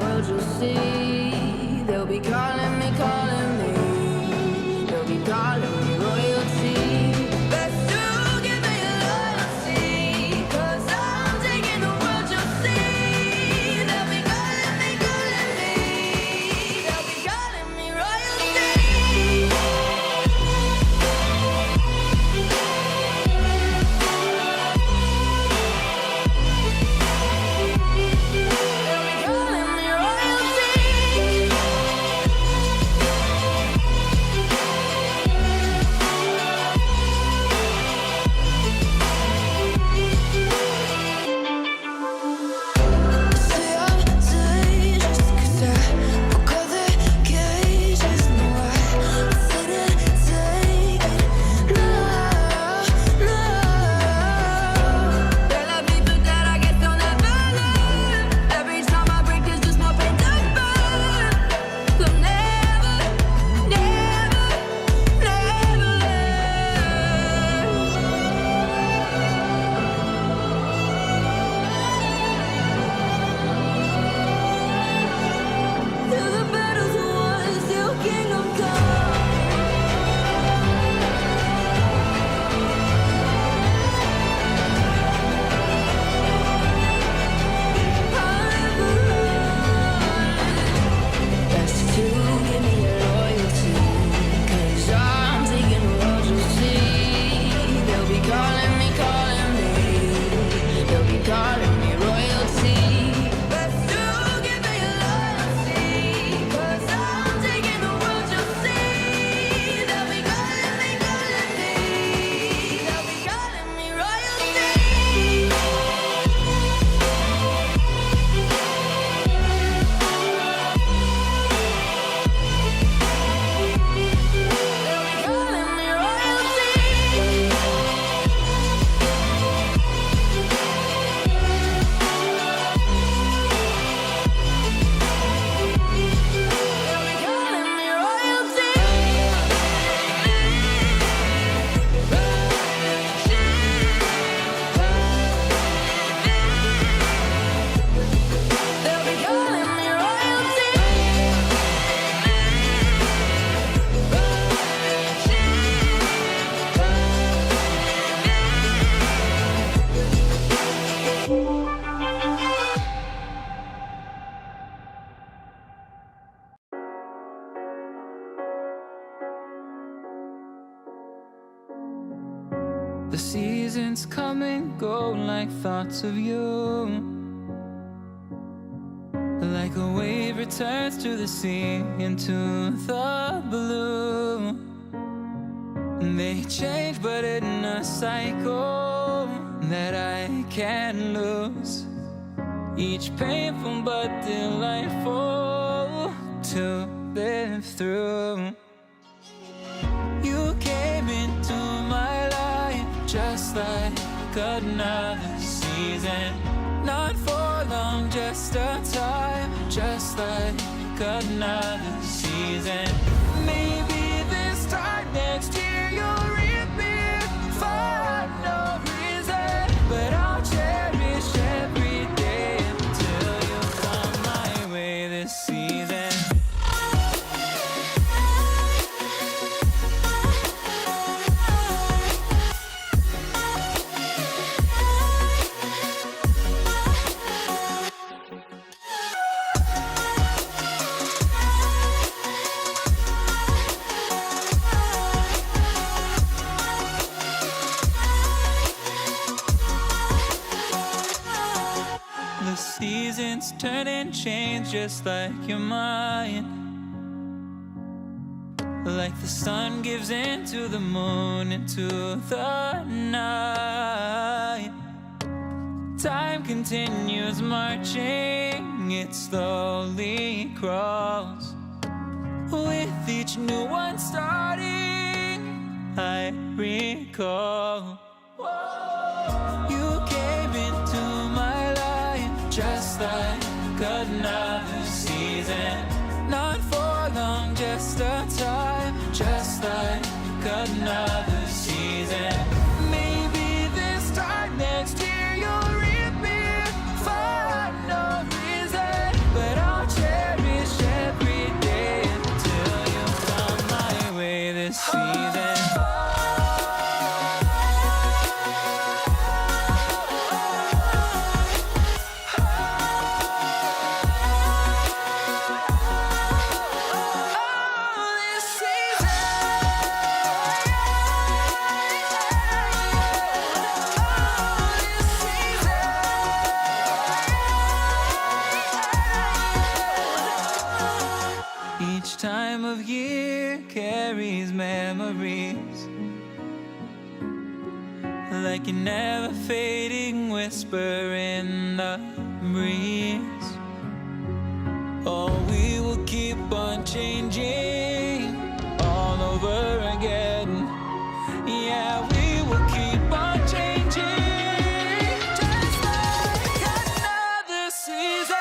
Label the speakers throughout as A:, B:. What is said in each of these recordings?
A: world, you'll see. They'll be calling me, calling me. They'll be calling me royalty. Best to give me loyalty, 'cause I'm taking the world, you'll see. They'll be calling me, calling me. They'll be calling me royalty.
B: The seasons come and go like thoughts of you. Like a wave returns to the sea, into the blue. They change but in a cycle that I can't lose. Each painful but delightful to live through. You came into my life just like another season. Not for long, just a time, just like another season. Maybe this time next year you'll reappear for no reason, but I'll cherish every day until you come my way this season. The seasons turn and change just like your mind. Like the sun gives into the moon, into the night. Time continues marching, it slowly crawls. With each new one starting, I recall. You came into my life just like another season. Not for long, just a time, just like another season. Maybe this time next year you'll reappear for no reason, but I'll time of year carries memories, like a never fading whisper in the breeze. Oh, we will keep on changing all over again. Yeah, we will keep on changing, just like another season.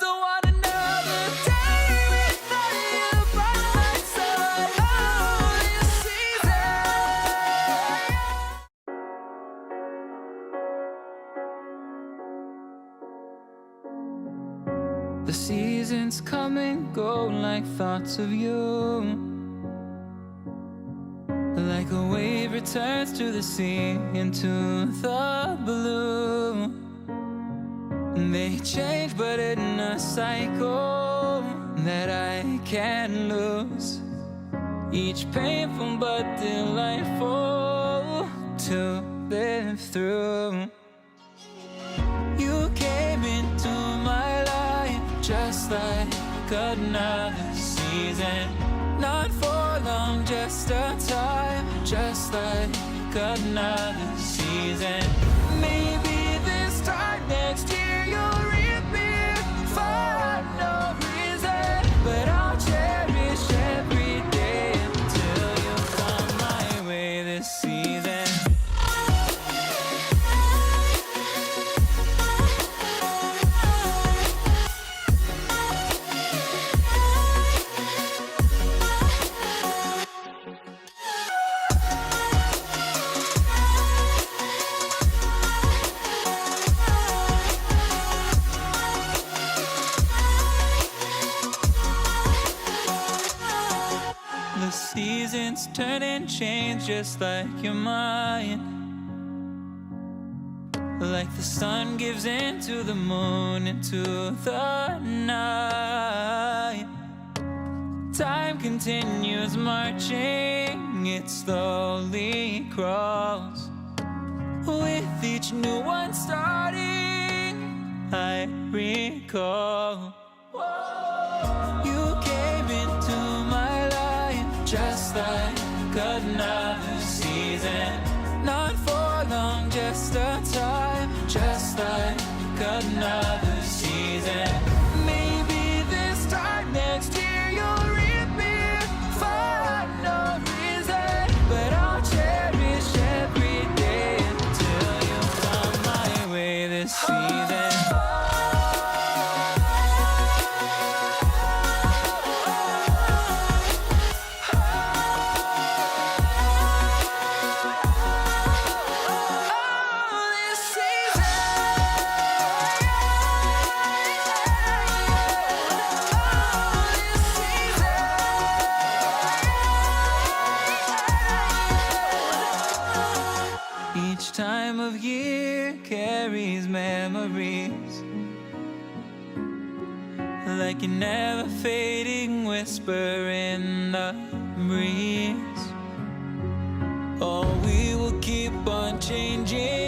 B: Don't want another day without you by my side. Oh, this season. The seasons come and go like thoughts of you, like a wave returns to the sea, into the blue. They change but in a cycle that I can't lose, each painful but delightful to live through. You came into my life just like another season, not for long, just a time, just like another season. Maybe this time next year you'll reappear for no reason, but I'll cherish every day until you come my way this season. The seasons turn and change just like your mind, like the sun gives into the moon, into the night. Time continues marching, it slowly crawls. With each new one starting, I recall you came into my life just like another season, not for long, just a time, just like another season. Maybe this time next year you'll reappear for no reason, but I'll cherish every day until you come my way this season. Each time of year carries memories, like a never fading whisper in the breeze. Oh, we will keep on changing